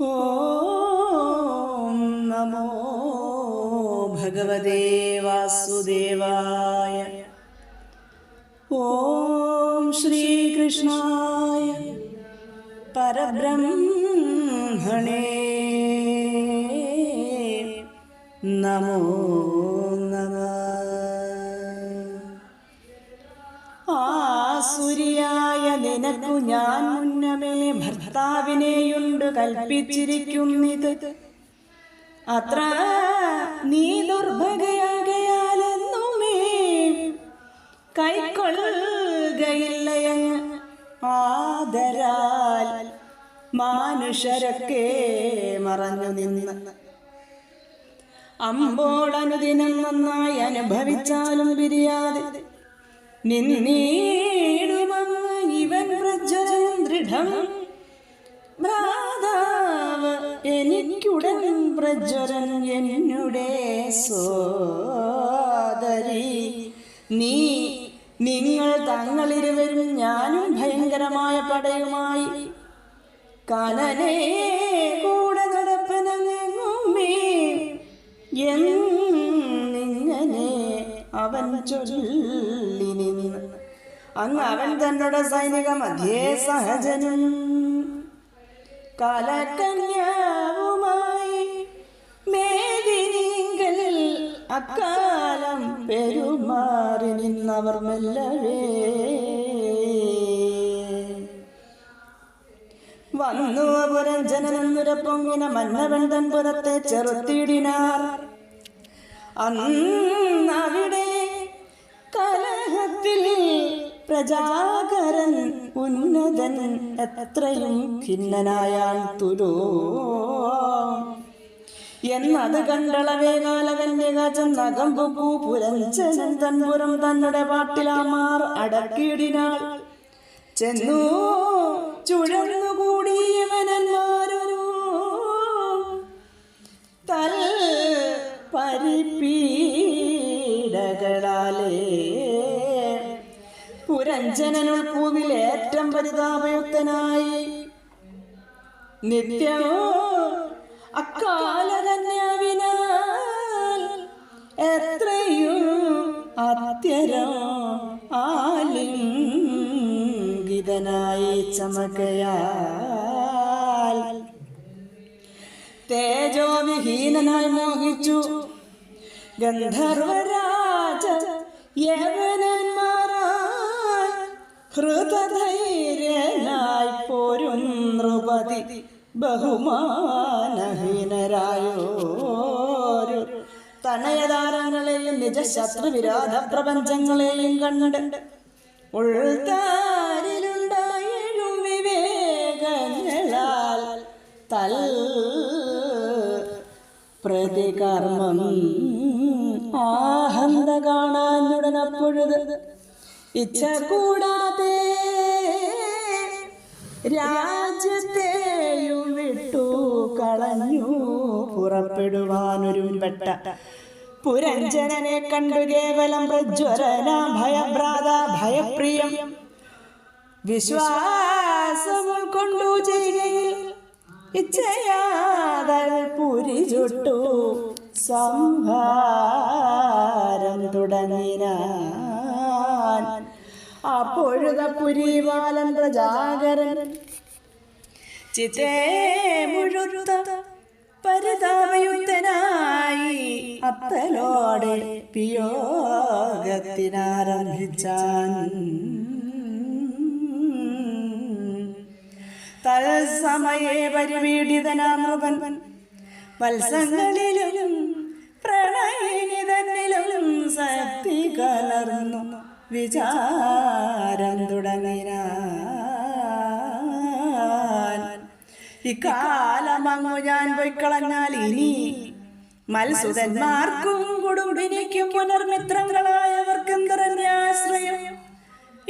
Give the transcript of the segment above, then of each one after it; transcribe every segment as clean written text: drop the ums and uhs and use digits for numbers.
ഓം നമോ ഭഗവതേ വാസുദേവായ. ഓം ശ്രീകൃഷ്ണായ പരബ്രഹ്മണേ നമോ നമഃ. ആസുരിയായ നിനക്കു ഞാൻ മുന്നമേ ഭർത്താവിനെയുണ്ട് കൽപ്പിച്ചിരിക്കുന്നിത്. അത്ര നീ ദുർഭഗയാകയാലെന്നുമേ കൈക്കൊള്ളുകയില്ലയങ്ങ്. ആദരാൽ മാനുഷരൊക്കെ മറഞ്ഞു നിന്ന് അമ്പോളനുദിനം നന്നായി അനുഭവിച്ചാലും പിരിയാതെ നിന്നീടുമങ്ങ് ഇവൻ പ്രജ്വലൻ ദൃഢം. ഭ്രാതാവ് എനിക്കുടൻ പ്രജ്വലൻ എന്നുടെ സോദരി. നിങ്ങൾ തങ്ങളിരുവരും ഞാനും ഭയങ്കരമായ പടയുമായി കാനനെ കൂടെ നടപ്പനെങ്ങുമേ എന്നിങ്ങനെ അവൻ ചൊല്ലി നിന്ന്. അങ്ങ് അവൻ തന്നോട് സൈനിക മധ്യേ സഹജനും കാലകന്യാവുമായി മേദിനിങ്കൽ അക്കാലം പെരുമാറി നിന്നവർ മെല്ലവേ വന്നു. പുരഞ്ജനനുരപ്പൊങ്ങിന മന്നവൻ തൻ പുറത്തെ ചെറുത്തിടിനാർ. അന്നവിടെ കലഹത്തിൽ പ്രജാകരൻ ഉന്നതൻ എത്രയും ഖിന്നനായാൽ തുലോ എന്നത് കണ്ടളവേ കാലകന്യകാചൻ നഖം പൊക്കു. പുരഞ്ജനൻ തൻപുരം തന്നുടെ പാട്ടിലാമാർ അടക്കിയിടിനാൾ. ചെന്നു ചുഴന്നുകൂടിയവനന്മാരൊരു തൽ പരിപീഡകളാലേ പുരഞ്ജനനുൾ പൂവിലേറ്റം പരിതാപയുക്തനായി നിത്യമോ അക്കാലകന്യാവിനാൽ എത്രയും അത്യരം ആലിംഗിതനായി ചമകയാൽ തേജോവിഹീനനായി മോഹിച്ചു ഗന്ധർവരാജ യവനന്മാരാൽ ഹൃതധൈര്യനായി പോരും നൃപതി ബഹുമാനഹീനരായോരു തനയതാരങ്ങളെയും നിജശത്രുവിരോധ പ്രപഞ്ചങ്ങളെയും കണ്ട് ഉൾത്താരിലുണ്ടായും വിവേകങ്ങളാൽ തൽ പ്രതികർമ്മം ആഹന്ത കാണാനുടനപ്പൊഴുത് ഇച്ഛ കൂടാതെ രാജ്യത്തെയും വിട്ടു കളഞ്ഞു പുറപ്പെടുവാനൊരുമ്പെട്ട പുരഞ്ജനനെ കണ്ടു കേവലം പ്രജ്വലന ഭയഭ്രാത ഭയപ്രിയം വിശ്വാസം ഉൾക്കൊണ്ടു ചെയ്യുകയിൽ ഇച്ഛയാതൽ പുരി ചുട്ടു സംഹാരം തുടങ്ങിനാൻ. അപ്പോഴുത പുരിവാലൻ പ്രജാകരൻ ചിത്തേ മുഴുത്ത പരിതാപയുക്തനായി അത്തലോടെ പിയോഗത്തിനാരംഭിച്ചാൻ. തത്സമയേ പരിപീഡിതനാം നൃപൻ വത്സങ്ങളിലും പ്രണയിനി തന്നിലും ശക്തി കലർന്നു വിചാരം തുടങ്ങിനാൻ. ഇക്കാലമങ്ങു ഞാൻ പൊയ്ക്കളഞ്ഞാൽ ഇനി മത്സുതന്മാർക്കും കുടുംബിനിക്കും പുനർമിത്രങ്ങളായവർക്കെന്തരന്യാശ്രയം.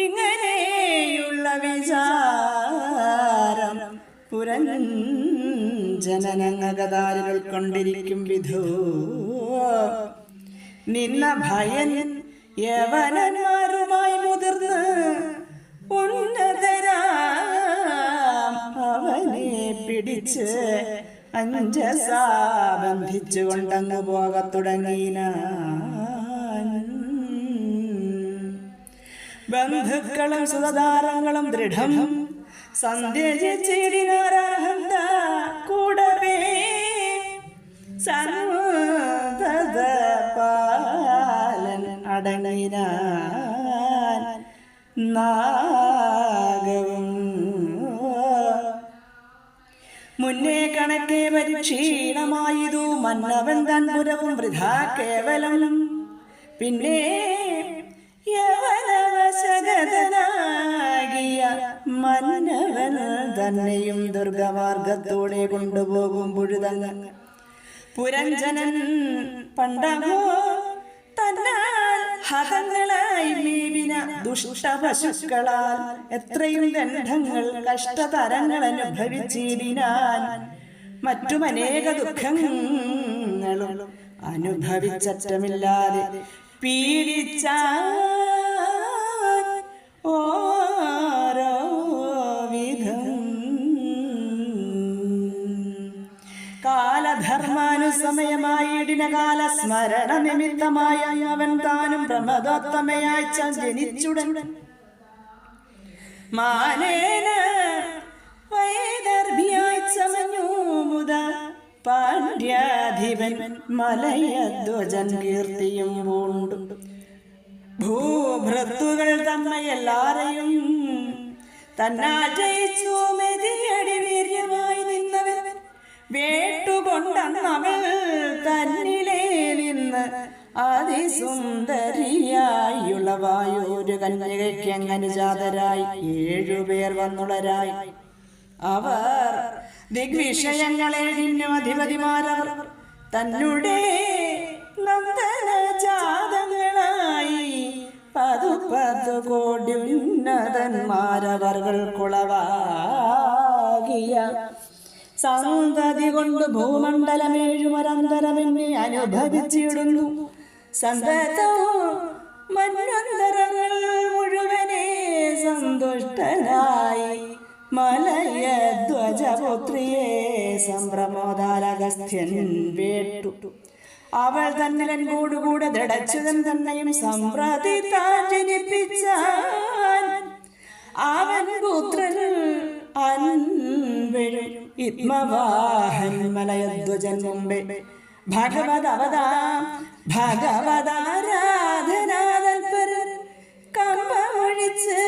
ഇങ്ങനെയുള്ള വിചാരം പുരഞ്ജനനഗതാരികൾ കൊണ്ടിരിക്കും വിധോ നിന്ന ഭയൻ യവനന്മാരുമായി മുതിർന്ന് ഉന്നതരാം അവനെ പിടിച്ച് അഞ്ജസാ ബന്ധിച്ചുകൊണ്ടങ്ങ് പോകത്തുടങ്ങിന. ബന്ധുക്കളും സുതധാരങ്ങളും ദൃഢം സന്ധ്യജിച്ചിടിനാരഹന്ത കൂടവേ സന്തത പാലൻ അടങ്ങിനാൻ നാഗവും മുന്നേ കണക്കെ പരിക്ഷീണമായതു മന്നവൻ തൻ പുരവും വൃഥാ കേവലം. പിന്നെ യവനവശഗതനാകിയ മന്നവൻ തന്നെയും ദുർഗമാർഗത്തോടെ കൊണ്ടുപോകുമ്പോഴുതങ്ങ് പുരഞ്ജനൻ പണ്ടമോ തന്നാൽ ഹതങ്ങളായി മേവിന ദുഷ്ടപശുക്കളാൽ എത്രയും ദണ്ഡങ്ങൾ കഷ്ടതരങ്ങൾ അനുഭവിച്ചിടിനാൻ. മറ്റുമനേക ദുഃഖങ്ങളും അനുഭവിച്ചറ്റമില്ലാതെ പീഡിച്ച ഓരോ വിധം. കാലധർമാനുസമയമായിടിന കാല സ്മരണ നിമിത്തമായ അവൻ താനും പ്രമദോത്തമയായി ജനിച്ചുടൻ മാനേന വൈദർഭിയായി ചമഞ്ഞു മുത പാണ്ഡ്യാധിപൻ മലയധ്വജൻ കീർത്തിയും പൂണ്ടു. ഭൂഭൃത്തുകൾ തമ്മയെല്ലാരെയും തന്നാൽ ജയിച്ചു മെതിയടി വീര്യമായി നിന്നവൻ വേട്ടുകൊണ്ടവൾ തന്നിലേ നിന്ന് അതിസുന്ദരിയായുള്ള വായൂര് കന്യകയ്ക്ക് അനുജാതരായി 7 പേർ വന്നുളരായി. അവർ ദിഗ്വിഷയങ്ങളേഴിനും അധിപതിമാരവർ തന്നുടെ നന്ദനജാതങ്ങളായി 10 കോടി ഉന്നതന്മാരവർക്കുളവാകിയ സന്തതി കൊണ്ട് ഭൂമണ്ഡലമേഴുമരന്തരമെന്നെ അനുഭവിച്ചിടുന്നു. സന്തതവും മന്വന്തരങ്ങൾ മുഴുവനെ സന്തുഷ്ടനായി മലയധ്വജപുത്രിയെ സംപ്രമോദാലഗസ്ത്യൻ വേട്ടു. അവൾ തന്നിലൻ കൂടുകൂടെ ദൃഢച്യുതൻ തന്നെയും സംപ്രതി താൻ ജനിപ്പിച്ചാൻ. അവൻ പുത്രൻ അൻവഴും ഇത്മവാഹൻ മലയധ്വജൻ മുമ്പേ ഭഗവതാരാധനാതൽപരൻ കമ്പമൊഴിച്ച്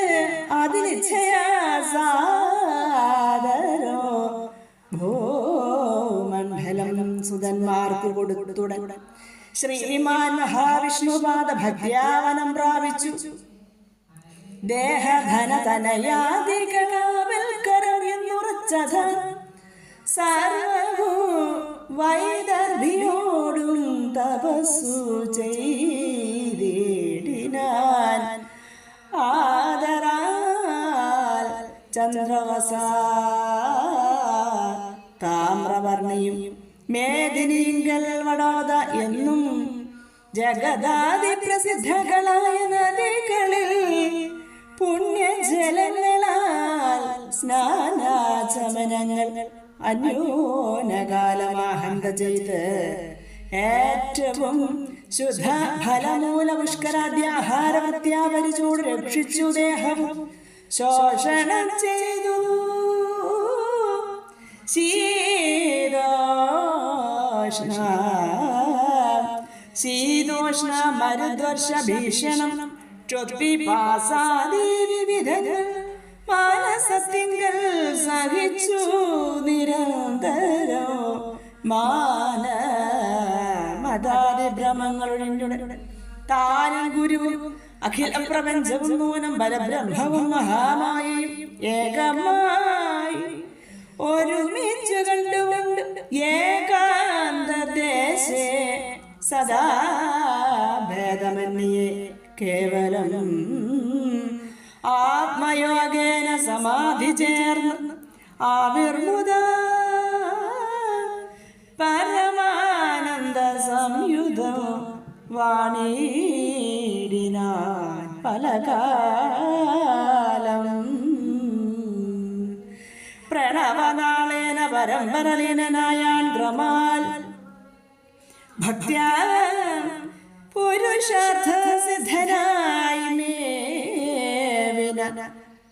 അതിനിച്ഛയാസാദരോ ഭൂമണ്ഡലം സുതന്മാർക്ക് കൊടുത്തുടൻ ശ്രീമാൻ മഹാവിഷ്ണുപാദ ഭക്യാവനം പ്രാപിച്ചു. ദേഹധനതനയാദികളാവൽക്കരം എന്നുറച്ചത സർവവും വൈദർഭിയോടും തപസ്സു ചെയ്തിടിനാൻ. ആദരാൽ ചന്ദ്രവസ താമ്രവർണിയും മേദിനിങ്കൽ വടോദ എന്നും ജഗദാദി പ്രസിദ്ധങ്ങളായ നദികളിൽ പുണ്യജലങ്ങളാൽ സ്നാനാചമനങ്ങൾ അന്യോനകാലമാഹന്ത ചെയ്ത് ഏറ്റവും ശുദ്ധ ഫലമൂല പുഷ്കരാദ്യാഹാരവത്യാപരിചോട് രക്ഷിച്ചു. ദേഹവും ശോഷണം ചെയ്തു. ശീതോഷ്ണ മരുദ്വർഷ ഭീഷണം ചൊപ്പിപാസാദി വിവിധങ്ങൾ മാനസത്തിങ്കൽ സഹിച്ചു നിരന്തരോ മതാദി ഭ്രമങ്ങളുടെ താനും ഗുരുവും അഖില പ്രപഞ്ചവും നൂനം പരബ്രഹ്മവും മഹാമായയും ഏകമായി ഒരുമിച്ചു കണ്ടുകൊണ്ട് ഏകാന്തദേശേ സദാ ഭേദമന്യേ കേവലം ആത്മയോഗേന സമാധി ചേർന്ന് ആവിർമുദ പരമാനന്ദ സംയുതം വാണീടിനാൻ പലകാലം. പ്രണവനാളേന പരമ്പരലീനനായാൾ മന്ത്രമാൽ ഭക്ത്യാ പുരുഷാർത്ഥ സിദ്ധനായി മേവിന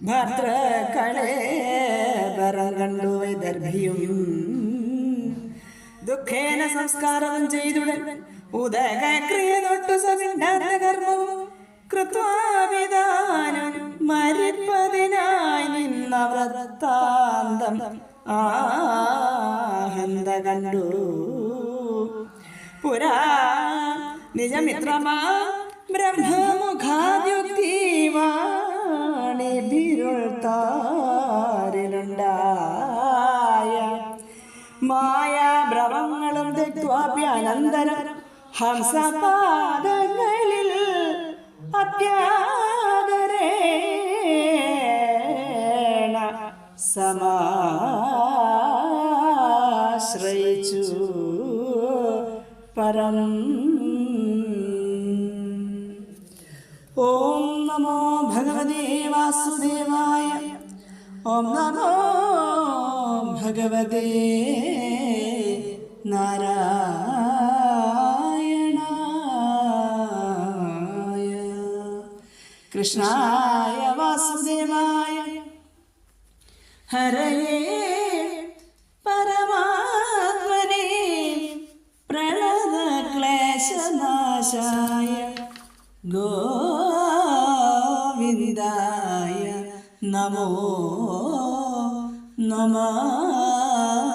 ഭർത്തൃക്കളെ വരം കണ്ടു വൈദർഭിയും ദുഃഖേന സംസ്കാരവും ചെയ്തുടൻ ഉദകക്രിയ തൊട്ടു സവിണ്ടാത്ത കർമ്മവും കൃത്വാവിധാനം മരിപ്പതിനായി നിന്ന വൃത്താന്തം ആഹന്ത കണ്ടു പുരാ നിജമിത്രമാ ബ്രഹ്മമുഖാദ്യുക്തിവാണിരുൾത്താരിലുണ്ടായ മായാഭ്രമങ്ങളും തെക്വാപ്യാനന്തരം ഹംസപാദങ്ങളിൽ അത്യാദരേണ സമാശ്രയിച്ചു പരം. ഓം നമോ ഭഗവതേ വാസുദേവായ. ഓം നമോ ഭഗവതേ നാരായണായ. കൃഷ്ണായ വാസുദേവായ ഹരയേ പരമാത്മനേ പ്രണതക്ലേശനാശായ ഗോവിന്ദായ നമോ നമഃ.